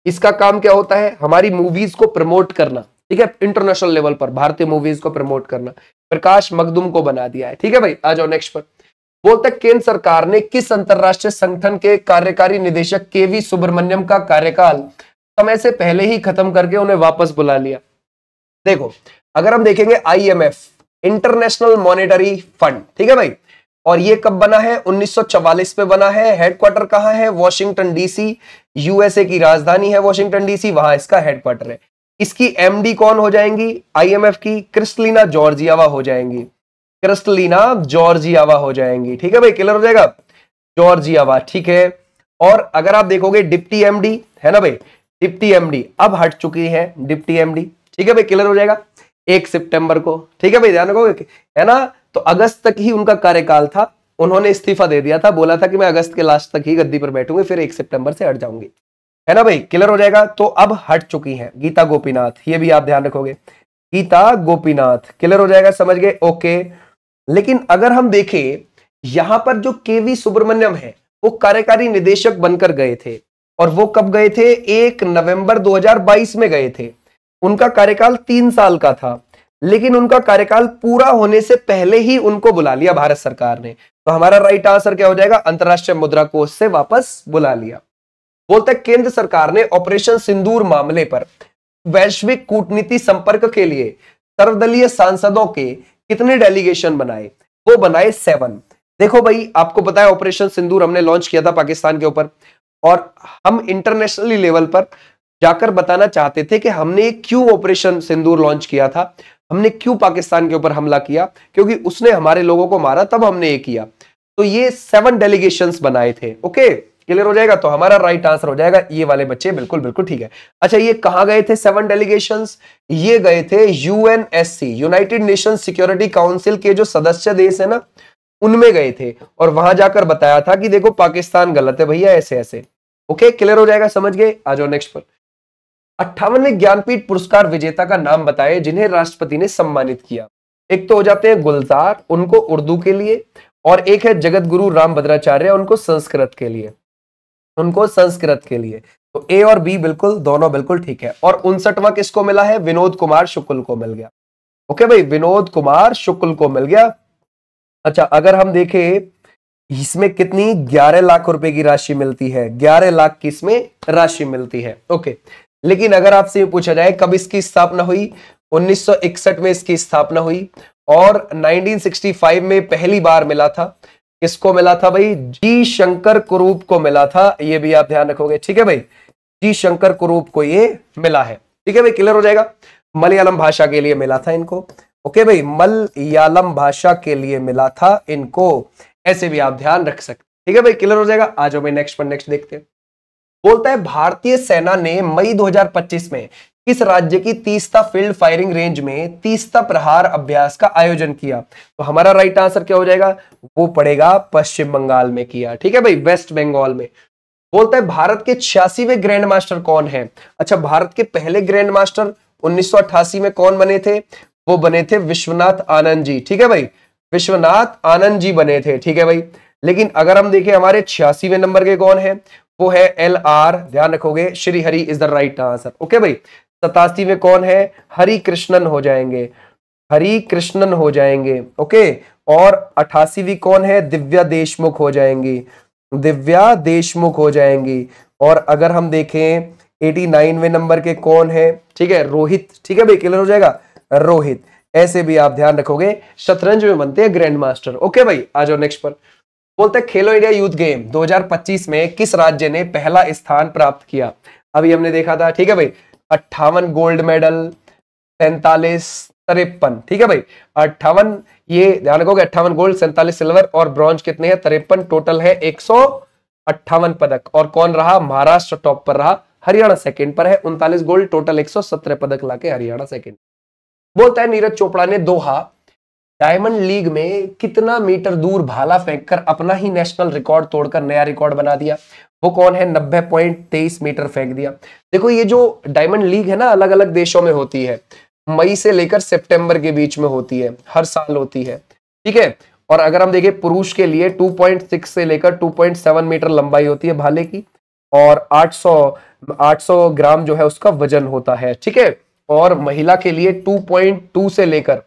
इसका काम क्या होता है? हमारी मूवीज को प्रमोट करना, ठीक है, इंटरनेशनल लेवल पर भारतीय मूवीज को प्रमोट करना। प्रकाश मखदूम को बना दिया है। ठीक है भाई, आ जाओ नेक्स्ट पर। बोलते केंद्र सरकार ने किस अंतरराष्ट्रीय संगठन के कार्यकारी निदेशक केवी सुब्रमण्यम का कार्यकाल समय से पहले ही खत्म करके उन्हें वापस बुला लिया? देखो, अगर हम देखेंगे आईएमएफ, इंटरनेशनल मॉनेटरी फंड, ठीक है भाई, और ये कब बना है? 1944 में बना है। हेडक्वार्टर कहां है? वॉशिंगटन डीसी, यूएसए की राजधानी है वॉशिंगटन डीसी, वहां इसका हेडक्वार्टर है। इसकी एमडी कौन हो जाएंगी आईएमएफ की? क्रिस्टलिना जॉर्जियावा हो जाएंगी, क्रिस्टलिना जॉर्जियावा हो जाएंगी। ठीक है भाई, क्लियर हो जाएगा, जॉर्जियावा, ठीक है। और अगर आप देखोगे डिप्टी एमडी है ना भाई, डिप्टी एमडी अब हट चुकी है डिप्टी एमडी, ठीक है भाई, क्लियर हो जाएगा 1 सितंबर को। ठीक है भाई, ध्यान रखोगे, है ना। तो अगस्त तक ही उनका कार्यकाल था, उन्होंने इस्तीफा दे दिया था, बोला था कि मैं अगस्त के लास्ट तक ही गद्दी पर बैठूंगी, फिर 1 सितंबर से हट जाऊंगी, है ना भाई, क्लियर हो जाएगा। तो अब हट चुकी हैं गीता गोपीनाथ, ये भी आप ध्यान रखोगे, गीता गोपीनाथ, क्लियर हो जाएगा, समझ गए, ओके। लेकिन अगर हम देखें यहां पर जो केवी सुब्रमण्यम है वो कार्यकारी निदेशक बनकर गए थे, और वो कब गए थे? 1 नवंबर 2022 में गए थे। उनका कार्यकाल 3 साल का था, लेकिन उनका कार्यकाल पूरा होने से पहले ही उनको बुला लिया भारत सरकार ने। तो हमारा राइट आंसर क्या हो जाएगा? अंतरराष्ट्रीय मुद्रा कोष से वापस बुला लिया। बोलते केंद्र सरकार ने ऑपरेशन सिंदूर मामले पर वैश्विक कूटनीति संपर्क के लिए सर्वदलीय सांसदों के कितने डेलीगेशन बनाए? वो बनाए 7। देखो भाई, आपको पता है ऑपरेशन सिंदूर हमने लॉन्च किया था पाकिस्तान के ऊपर, और हम इंटरनेशनली लेवल पर जाकर बताना चाहते थे कि हमने क्यों ऑपरेशन सिंदूर लॉन्च किया था, हमने क्यों पाकिस्तान के ऊपर हमला किया, क्योंकि उसने हमारे लोगों को मारा, तब हमने ये किया। तो ये 7 डेलीगेशंस बनाए थे। ओके, क्लियर हो जाएगा। तो हमारा राइट आंसर हो जाएगा ये वाले बच्चे, बिल्कुल बिल्कुल ठीक है। अच्छा, ये कहां गए थे 7 डेलीगेशंस? ये गए थे UNSC, United nation security council के जो सदस्य देश है ना, उनमें गए थे, और वहां जाकर बताया था कि देखो पाकिस्तान गलत है भैया, ऐसे ऐसे। ओके, क्लियर हो जाएगा, समझ गए। आ जाओ नेक्स्ट पर। 58वें ज्ञानपीठ पुरस्कार विजेता का नाम बताए जिन्हें राष्ट्रपति ने सम्मानित किया। एक तो हो जाते हैं गुलजार, उनको उर्दू के लिए, और एक है जगत गुरु रामभद्राचार्य, उनको संस्कृत के लिए, उनको संस्कृत के लिए। तो ए और बी बिल्कुल, दोनों बिल्कुल ठीक है। और 59वां किसको मिला है? विनोद कुमार शुक्ल को मिल गया। ओके भाई, विनोद कुमार शुक्ल को मिल गया। अच्छा, अगर हम देखें इसमें कितनी 11 लाख रुपए की राशि मिलती है, 11 लाख की इसमें राशि मिलती है। ओके, लेकिन अगर आपसे पूछा जाए कब इसकी स्थापना हुई? 1961 में इसकी स्थापना हुई, और 1965 में पहली बार मिला था। किसको मिला था भाई? जी शंकर कुरूप को मिला था, ये भी आप ध्यान रखोगे, ठीक है भाई, जी शंकर कुरूप को ये मिला है। ठीक है भाई, क्लियर हो जाएगा। मलयालम भाषा के लिए मिला था इनको। ओके भाई, मलयालम भाषा के लिए मिला था इनको, ऐसे भी आप ध्यान रख सकते। ठीक है भाई, क्लियर हो जाएगा। आ जाओ भाई नेक्स्ट पर, नेक्स्ट देखते हैं। बोलता है भारतीय सेना ने मई 2025 में किस राज्य की तीस्ता फील्ड फायरिंग रेंज में तीस्ता प्रहार अभ्यास का आयोजन किया? तो हमारा राइट आंसर क्या हो जाएगा? वो पड़ेगा पश्चिम बंगाल में किया। ठीक है भाई, वेस्ट बंगाल में। बोलता है भारत के 86वें ग्रैंड मास्टर कौन है? अच्छा, भारत के पहले ग्रैंड मास्टर 1988 में कौन बने थे? वो बने थे विश्वनाथ आनंद जी। ठीक है भाई, विश्वनाथ आनंद जी बने थे। ठीक है भाई, लेकिन अगर हम देखें हमारे 86वें नंबर के कौन है? वो है LR, ध्यान रखोगे, Shri Hari is the right answer. Okay भाई, 87 में कौन है? हरि कृष्णन हो जाएंगे, हरि कृष्णन हो जाएंगे। ओके, और 88वीं कौन है? दिव्या देशमुख हो जाएंगी, दिव्या देशमुख हो जाएंगी। और अगर हम देखें 89वें नंबर के कौन है? ठीक है, रोहित। ठीक है भाई, क्लियर हो जाएगा, रोहित। ऐसे भी आप ध्यान रखोगे, शतरंज में बनते हैं ग्रैंड मास्टर। ओके भाई, आ जाओ नेक्स्ट पर। बोलते हैं खेलो इंडिया यूथ गेम 2025 में किस राज्य ने पहला स्थान प्राप्त किया? अभी हमने देखा था। ठीक है भाई, 58 गोल्ड मेडल, 47 53। ठीक है भाई, 58, ये ध्यान रखोगे, 58 गोल्ड, 47 सिल्वर, और ब्रॉन्ज कितने हैं? 53। टोटल है 158 पदक। और कौन रहा? महाराष्ट्र टॉप पर रहा, हरियाणा सेकंड पर है, 39 गोल्ड, टोटल 117 पदक लाके हरियाणा सेकंड। बोलता है नीरज चोपड़ा ने दोहा डायमंड लीग में कितना मीटर दूर भाला फेंककर अपना ही नेशनल रिकॉर्ड तोड़कर नया रिकॉर्ड बना दिया? वो कौन है? 90.23 मीटर फेंक दिया। देखो, ये जो डायमंड लीग है ना, अलग अलग देशों में होती है, मई से लेकर सितंबर के बीच में होती है, हर साल होती है। ठीक है, और अगर हम देखें पुरुष के लिए 2.6 से लेकर 2.7 मीटर लंबाई होती है भाले की, और 800 ग्राम जो है उसका वजन होता है। ठीक है, और महिला के लिए 2.2 से लेकर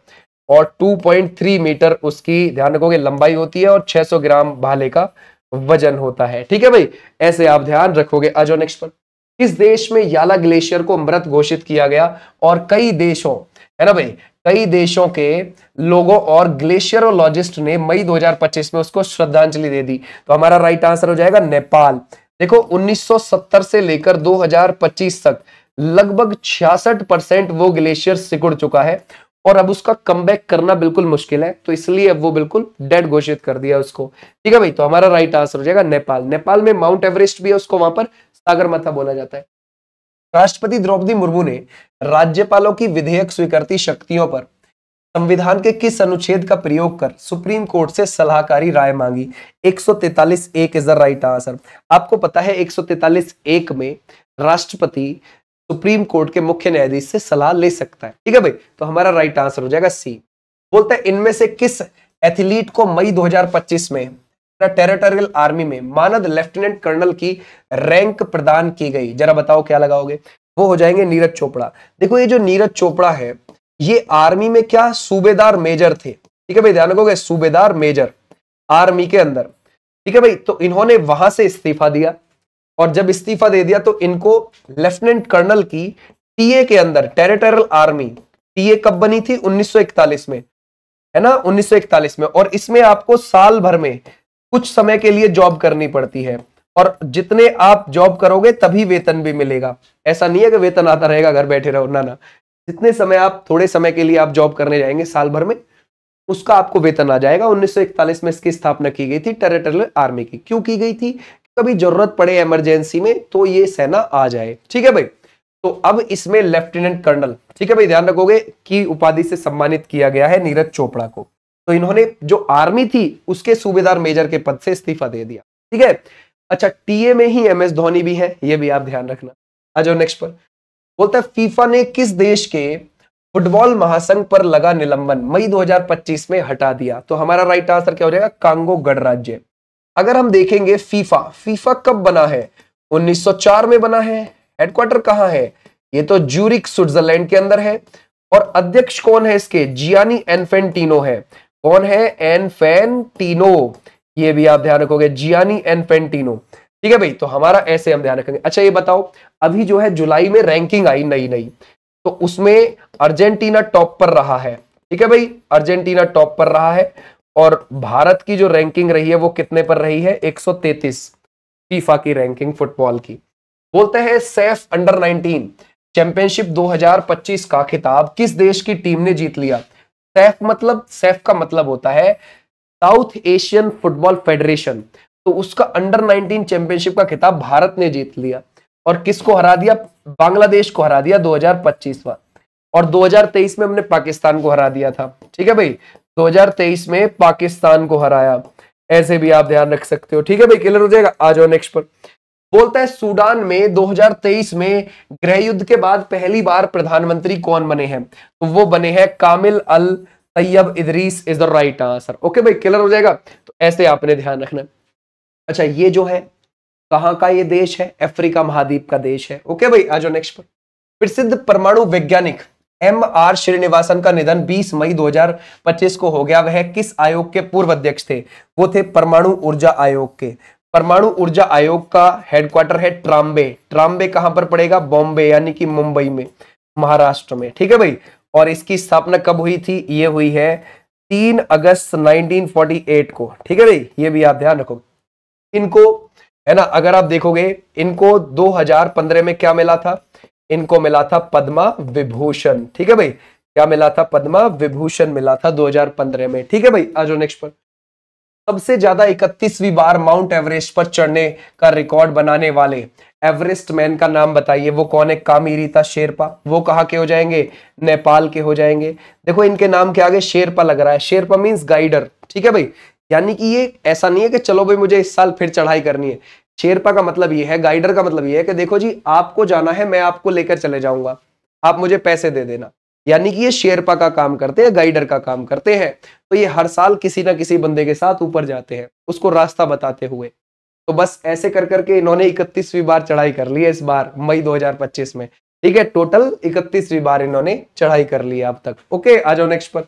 और 2.3 मीटर उसकी ध्यान रखोगे लंबाई होती है और 600 ग्राम भाले का वजन होता है। ठीक है भाई, ऐसे आप ध्यान रखोगे। आ जाओ नेक्स्ट पर। किस देश में याला ग्लेशियर को मृत घोषित किया गया और कई देशों, है ना भाई, कई देशों के लोगों और ग्लेशियरोलॉजिस्ट ने मई 2025 में उसको श्रद्धांजलि दे दी। तो हमारा राइट आंसर हो जाएगा नेपाल। देखो 1970 से लेकर 2025 तक लगभग 66% वो ग्लेशियर सिकुड़ चुका है और अब उसका कमबैक करना बिल्कुल मुश्किल है, तो इसलिए अब वो बिल्कुल डेड घोषित कर दिया उसको। ठीक है भाई, तो हमारा राइट आंसर हो जाएगा नेपाल। नेपाल में माउंट एवरेस्ट भी है, उसको वहां पर सागरमाथा बोला जाता है। राष्ट्रपति द्रौपदी मुर्मू ने राज्यपालों की विधेयक स्वीकृति शक्तियों पर संविधान के किस अनुच्छेद का प्रयोग कर सुप्रीम कोर्ट से सलाहकारी राय मांगी? 143(1) इज द राइट आंसर। आपको पता है 143(1) में राष्ट्रपति सुप्रीम कोर्ट के मुख्य न्यायाधीश से सलाह ले सकता है। ठीक है भाई, तो हमारा राइट आंसर हो जाएगा सी। बोलते हैं इनमें से किस एथलीट को मई 2025 में टेरिटोरियल आर्मी में मानद लेफ्टिनेंट कर्नल की रैंक प्रदान की गई? जरा बताओ क्या लगाओगे? वो हो जाएंगे नीरज चोपड़ा। देखो ये जो नीरज चोपड़ा है ये आर्मी में क्या सूबेदार मेजर थे। ठीक है भाई, ध्यान रखोगे, सूबेदार मेजर आर्मी के अंदर। ठीक है भाई, तो इन्होंने वहां से इस्तीफा दिया और जब इस्तीफा दे दिया तो इनको लेफ्टिनेंट कर्नल की टीए के अंदर, टेरिटोरियल आर्मी, टीए कब बनी थी? 1941 में, है ना, 1941 में। और इसमें आपको साल भर में कुछ समय के लिए जॉब करनी पड़ती है और जितने आप जॉब करोगे तभी वेतन भी मिलेगा। ऐसा नहीं है कि वेतन आता रहेगा घर बैठे रहो, ना ना, जितने समय आप, थोड़े समय के लिए आप जॉब करने जाएंगे साल भर में, उसका आपको वेतन आ जाएगा। 1941 में इसकी स्थापना की गई थी टेरिटोरियल आर्मी की। क्यों की गई थी? कभी जरूरत पड़े इमरजेंसी में तो ये सेना आ जाए। ठीक है भाई, तो अब इसमें लेफ्टिनेंट कर्नल, ठीक है भाई, ध्यान रखोगे, की उपाधि से सम्मानित किया गया है नीरज चोपड़ा को। तो इन्होंने जो आर्मी थी उसके सूबेदार मेजर के पद से इस्तीफा दे दिया। ठीक है, अच्छा, टीए में ही एमएस धोनी भी है, ये भी आप ध्यान रखना। आ जाओ नेक्स्ट पर। बोलता है फीफा ने किस देश के फुटबॉल महासंघ पर लगा निलंबन मई 2025 में हटा दिया? तो हमारा राइट आंसर क्या हो जाएगा? कांगो गणराज्य। अगर हम देखेंगे फीफा कब बना है? 1904 में बना है। हेडक्वार्टर कहां है? ये तो ज्यूरिक स्विट्जरलैंड के अंदर है। और अध्यक्ष कौन है इसके? जियानी इन्फेंटिनो है। कौन है? इन्फेंटिनो। ये भी आप ध्यान रखोगे, जियानी इन्फेंटिनो। ठीक है भाई, तो हमारा ऐसे हम ध्यान रखेंगे। अच्छा ये बताओ, अभी जो है जुलाई में रैंकिंग आई नई, तो उसमें अर्जेंटीना टॉप पर रहा है। ठीक है भाई, अर्जेंटीना टॉप पर रहा है और भारत की जो रैंकिंग रही है वो कितने पर रही है? 133 फीफा की रैंकिंग फुटबॉल की। बोलते हैं सैफ अंडर 19 चैंपियनशिप 2025 का खिताब किस देश की टीम ने जीत लिया? सैफ का मतलब होता है साउथ एशियन फुटबॉल फेडरेशन। तो उसका अंडर 19 चैंपियनशिप का खिताब भारत ने जीत लिया और किसको हरा दिया? बांग्लादेश को हरा दिया 2025 में। और 2023 में हमने पाकिस्तान को हरा दिया था। ठीक है भाई, 2023 में पाकिस्तान को हराया। ऐसे भी आप ध्यान रख सकते हो। ठीक है भाई, क्लियर हो जाएगा। आ जाओ नेक्स्ट पर। बोलता है सूडान में 2023 में गृह युद्ध के बाद पहली बार प्रधानमंत्री कौन बने हैं? तो वो बने हैं Kamil Al Taib Idris is the right answer. Okay भाई, क्लियर हो जाएगा। तो ऐसे आपने ध्यान रखना। अच्छा ये जो है कहां का ये देश है? अफ्रीका महाद्वीप का देश है। ओके भाई, आ जाओ नेक्स्ट पर। प्रसिद्ध परमाणु वैज्ञानिक M.R. श्रीनिवासन का निधन 20 मई 2025 को हो गया। वह किस आयोग के पूर्व अध्यक्ष थे? वो थे परमाणु ऊर्जा आयोग के। परमाणु ऊर्जा आयोग का हेडक्वार्टर है ट्राम्बे। ट्राम्बे कहां पर पड़ेगा? बॉम्बे यानी कि मुंबई में, महाराष्ट्र में। ठीक है भाई, और इसकी स्थापना कब हुई थी? ये हुई है 3 अगस्त 1948 को। ठीक है भाई, ये भी आप ध्यान रखो। इनको, है ना, अगर आप देखोगे इनको 2015 में क्या मिला था? इनको मिला था पद्मा विभूषण। ठीक है भाई, क्या मिला था? पद्मा विभूषण मिला था 2015 में। ठीक है भाई, आ जाओ नेक्स्ट पर। सबसे ज्यादा 31वीं बार माउंट एवरेस्ट पर चढ़ने का रिकॉर्ड बनाने वाले एवरेस्ट मैन का नाम बताइए। वो कौन है? कामिरीता शेरपा। वो कहाँ के हो जाएंगे? नेपाल के हो जाएंगे। देखो इनके नाम के आगे शेरपा लग रहा है। Sherpa means guider. ठीक है भाई, यानी कि ये ऐसा नहीं है कि चलो भाई मुझे इस साल फिर चढ़ाई करनी है। शेरपा का मतलब ये है, गाइडर का मतलब ये है कि देखो जी आपको जाना है, मैं आपको लेकर चले जाऊंगा, आप मुझे पैसे दे देना। यानी कि ये शेरपा का काम करते हैं, गाइडर का काम करते हैं। तो ये हर साल किसी ना किसी बंदे के साथ ऊपर जाते हैं उसको रास्ता बताते हुए। तो बस ऐसे कर करके इन्होंने 31वीं बार चढ़ाई कर ली है इस बार मई 2025 में। ठीक है, टोटल 31वीं बार इन्होंने चढ़ाई कर ली है अब तक। ओके, आ जाओ नेक्स्ट पर।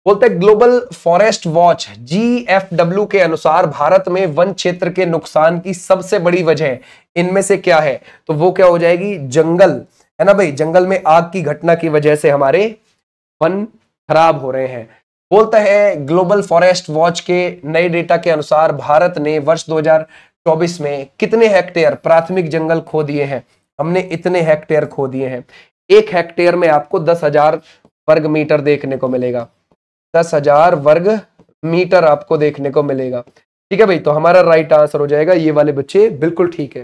बोलते हैं ग्लोबल फॉरेस्ट वॉच GFW के अनुसार भारत में वन क्षेत्र के नुकसान की सबसे बड़ी वजह इनमें से क्या है? तो वो क्या हो जाएगी? जंगल, है ना भाई। जंगल में आग की घटना की वजह से हमारे वन खराब हो रहे हैं। बोलता है ग्लोबल फॉरेस्ट वॉच के नए डेटा के अनुसार भारत ने वर्ष 2024 में कितने हेक्टेयर प्राथमिक जंगल खो दिए हैं? हमने इतने हेक्टेयर खो दिए हैं। 1 हेक्टेयर में आपको 10,000 वर्ग मीटर देखने को मिलेगा। 10,000 वर्ग मीटर आपको देखने को मिलेगा। ठीक है भाई, तो हमारा राइट आंसर हो जाएगा ये वाले बच्चे, बिल्कुल ठीक है।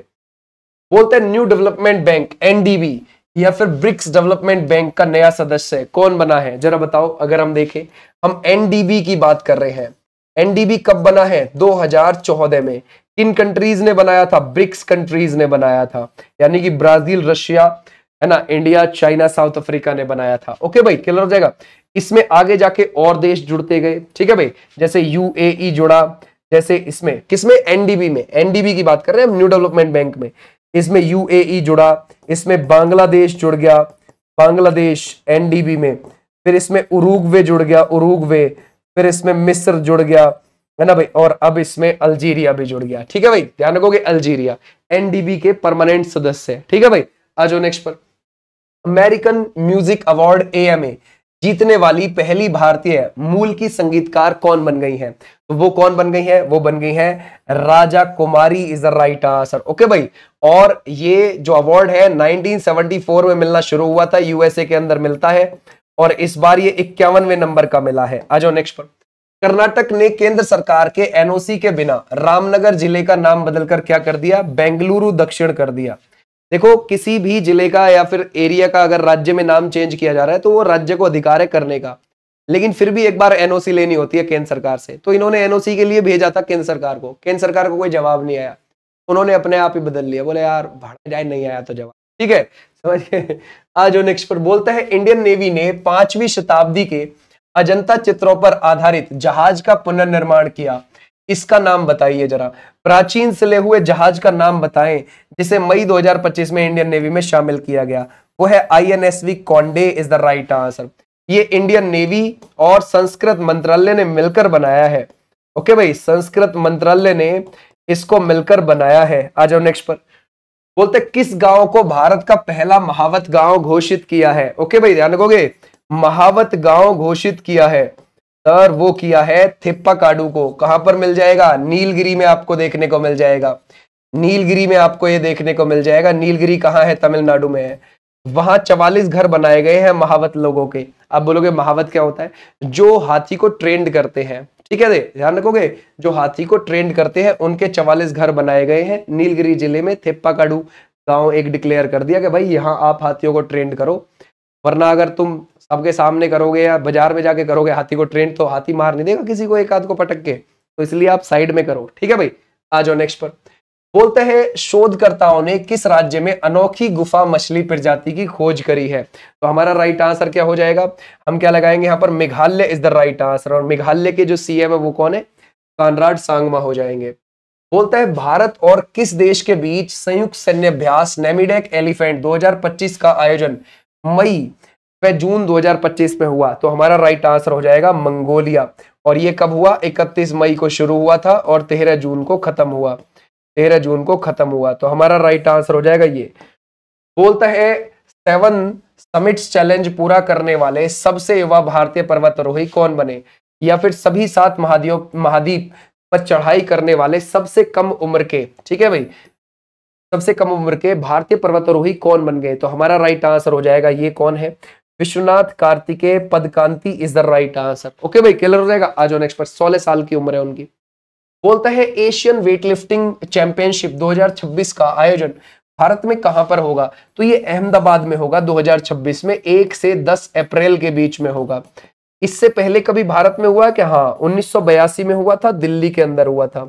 बोलते हैं न्यू डेवलपमेंट बैंक NDB या फिर ब्रिक्स डेवलपमेंट बैंक का नया सदस्य कौन बना है? जरा बताओ। अगर हम देखें, हम NDB की बात कर रहे हैं। NDB कब बना है? 2014 में। किन कंट्रीज ने बनाया था? ब्रिक्स कंट्रीज ने बनाया था, यानी कि ब्राजील, रशिया, है ना, इंडिया, चाइना, साउथ अफ्रीका ने बनाया था। ओके भाई, क्लियर हो जाएगा। इसमें आगे जाके और देश जुड़ते गए। ठीक है भाई, जैसे UAE जुड़ा, जैसे इसमें किसमें? NDB में। NDB की बात कर रहे हैं हम, न्यू डेवलपमेंट बैंक में। इसमें UAE जुड़ा, इसमें बांग्लादेश जुड़ गया, बांग्लादेश NDB में। फिर इसमें उरुग्वे जुड़ गया, उरुग्वे। फिर इसमें मिस्र जुड़ गया, है ना भाई। और अब इसमें अल्जीरिया भी जुड़ गया। ठीक है भाई, ध्यान रखोगे, अल्जीरिया NDB के परमानेंट सदस्य। ठीक है भाई, आ जाओ नेक्स्ट पर। अमेरिकन म्यूजिक अवार्ड AMA जीतने वाली पहली भारतीय मूल की संगीतकार कौन बन गई है? तो वो कौन बन गई है? वो बन गई है Raja Kumari, is the right answer. Okay भाई, और ये जो अवार्ड है 1974 में मिलना शुरू हुआ था, USA के अंदर मिलता है, और इस बार ये 51वें नंबर का मिला है। आ जाओ नेक्स्ट पर। कर्नाटक ने केंद्र सरकार के NOC के बिना रामनगर जिले का नाम बदलकर क्या कर दिया? बेंगलुरु दक्षिण कर दिया। देखो, किसी भी जिले का या फिर एरिया का अगर राज्य में नाम चेंज किया जा रहा है तो वो राज्य को अधिकार है करने का, लेकिन फिर भी एक बार NOC लेनी होती है केंद्र सरकार से। तो इन्होंने NOC के लिए भेजा था केंद्र सरकार को, केंद्र सरकार को कोई जवाब नहीं आया, उन्होंने अपने आप ही बदल लिया। बोले यार भाड़ा जाए, नहीं आया तो जवाब। ठीक है, समझिए। आज नेक्स्ट पर बोलता है इंडियन नेवी ने 5वीं शताब्दी के अजंता चित्रों पर आधारित जहाज का पुनर्निर्माण किया। इसका नाम बताइए जरा। प्राचीन सिले हुए जहाज का नाम बताएं जिसे मई 2025 में इंडियन नेवी में शामिल किया गया। वो है INSV कॉन्डे, इज द राइट आंसर। ये इंडियन नेवी और संस्कृत मंत्रालय ने मिलकर बनाया है। ओके भाई, संस्कृत मंत्रालय ने इसको मिलकर बनाया है। आ जाओ नेक्स्ट पर। बोलते किस गांव को भारत का पहला महावत गांव घोषित किया है? ओके भाई, ध्यान रखोगे, महावत गांव घोषित किया है सर, वो किया है थिप्पाकाडू को। कहां पर मिल जाएगा? नीलगिरी में आपको देखने को मिल जाएगा। नीलगिरी में आपको ये देखने को मिल जाएगा। नीलगिरी कहाँ है? तमिलनाडु में है। वहां 44 घर बनाए गए हैं महावत लोगों के। आप बोलोगे महावत क्या होता है? जो हाथी को ट्रेंड करते हैं। ठीक है, ध्यान रखोगे, जो हाथी को ट्रेंड करते हैं उनके 44 घर बनाए गए हैं नीलगिरी जिले में। थिप्पाकाडू गांव एक डिक्लेयर कर दिया कि भाई यहाँ आप हाथियों को ट्रेंड करो, वरना अगर तुम सबके सामने करोगे या बाजार में जाके करोगे हाथी को ट्रेंड, तो हाथी मार नहीं देगा किसी को एक आध को पटक के, तो इसलिए आप साइड में करो। ठीक है भाई, आ जाओ नेक्स्ट पर। बोलते हैं शोधकर्ताओं ने किस राज्य में अनोखी गुफा मछली प्रजाति की खोज करी है? तो हमारा राइट आंसर क्या हो जाएगा? हम क्या लगाएंगे यहाँ पर? Meghalaya is the right answer. और मेघालय के जो CM है वो कौन है? कानराड सांगमा हो जाएंगे। बोलता है भारत और किस देश के बीच संयुक्त सैन्य अभ्यास नेमिडेक एलिफेंट 2025 का आयोजन मई व जून 2025 में हुआ? तो हमारा राइट आंसर हो जाएगा मंगोलिया। और ये कब हुआ? 31 मई को शुरू हुआ था और 13 जून को खत्म हुआ। 13 जून को खत्म हुआ, तो हमारा राइट आंसर हो जाएगा ये। बोलता है 7 समिट्स चैलेंज पूरा करने वाले सबसे युवा भारतीय पर्वतारोही कौन बने? या फिर सभी 7 महाद्वीप पर चढ़ाई करने वाले सबसे कम उम्र के, ठीक है भाई, सबसे कम उम्र के भारतीय पर्वतारोही कौन बन गए? तो हमारा राइट आंसर हो जाएगा ये कौन है? Vishwanath Kartikeya Padakanti is the right answer. Okay भाई, क्लियर हो जाएगा। आ जाओ नेक्स्ट पर। 16 साल की उम्र है उनकी। बोलता है एशियन वेटलिफ्टिंग चैंपियनशिप 2026 का आयोजन भारत में कहां पर होगा? तो ये अहमदाबाद में होगा 2026 में, 1 से 10 अप्रैल के बीच में होगा। इससे पहले कभी भारत में हुआ क्या? हाँ, 1982 में हुआ था, दिल्ली के अंदर हुआ था,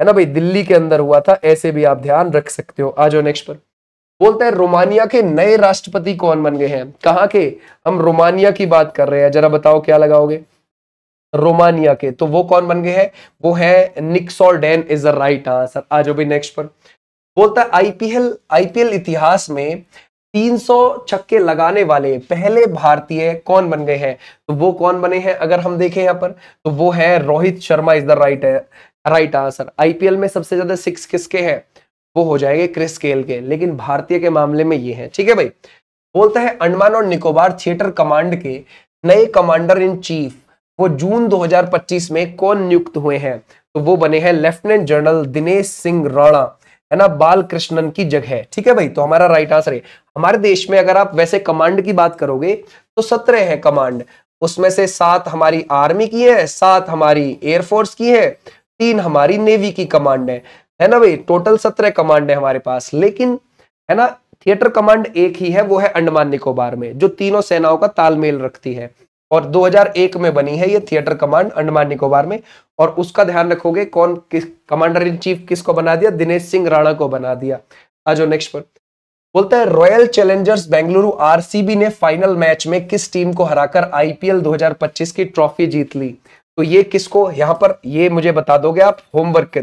है ना भाई, दिल्ली के अंदर हुआ था। ऐसे भी आप ध्यान रख सकते हो। आ जाओ नेक्स्ट पर। बोलता है रोमानिया के नए राष्ट्रपति कौन बन गए हैं? कहाँ के? हम रोमानिया की बात कर रहे हैं। जरा बताओ क्या लगाओगे? रोमानिया के। तो वो कौन बन गए हैं? वो है निक्सोल्डेन इज द राइट आंसर। आ जाओ भाई नेक्स्ट पर। बोलता है आईपीएल इतिहास में 300 छक्के लगाने वाले पहले भारतीय कौन बन गए हैं? तो वो कौन बने हैं अगर हम देखें यहां पर, तो वो है Rohit Sharma is the right answer. IPL में सबसे ज्यादा 6 किसके हैं? वो हो जाएंगे क्रिस गेल के, लेकिन भारतीय के मामले में ये है। ठीक है भाई। बोलता है अंडमान और निकोबार थिएटर कमांड के नए कमांडर इन चीफ वो जून 2025 में कौन नियुक्त हुए हैं? तो वो बने हैं लेफ्टिनेंट जनरल दिनेश सिंह राणा, है ना, बालकृष्णन की जगह। ठीक है भाई, तो हमारा राइट आंसर है। हमारे देश में अगर आप वैसे कमांड की बात करोगे तो 17 है कमांड, उसमें से 7 हमारी आर्मी की है, 7 हमारी एयरफोर्स की है, 3 हमारी नेवी की कमांड है ना भाई। टोटल 17 कमांड है हमारे पास, लेकिन है ना थिएटर कमांड एक ही है, वो है अंडमान निकोबार में, जो तीनों सेनाओं का तालमेल रखती है। और 2001 में बनी है ये थिएटर कमांड अंडमान निकोबार में। और उसका ध्यान रखोगे कौन किस कमांडर इन चीफ किसको बना दिया? दिनेश सिंह राणा को बना दिया। आ जाओ नेक्स्ट पर। बोलता है रॉयल चैलेंजर्स बेंगलुरु आरसीबी ने फाइनल मैच में किस टीम को हराकर आईपीएल 2025 की ट्रॉफी जीत ली? तो ये किसको, यहां पर ये मुझे बता दोगे आप होमवर्क के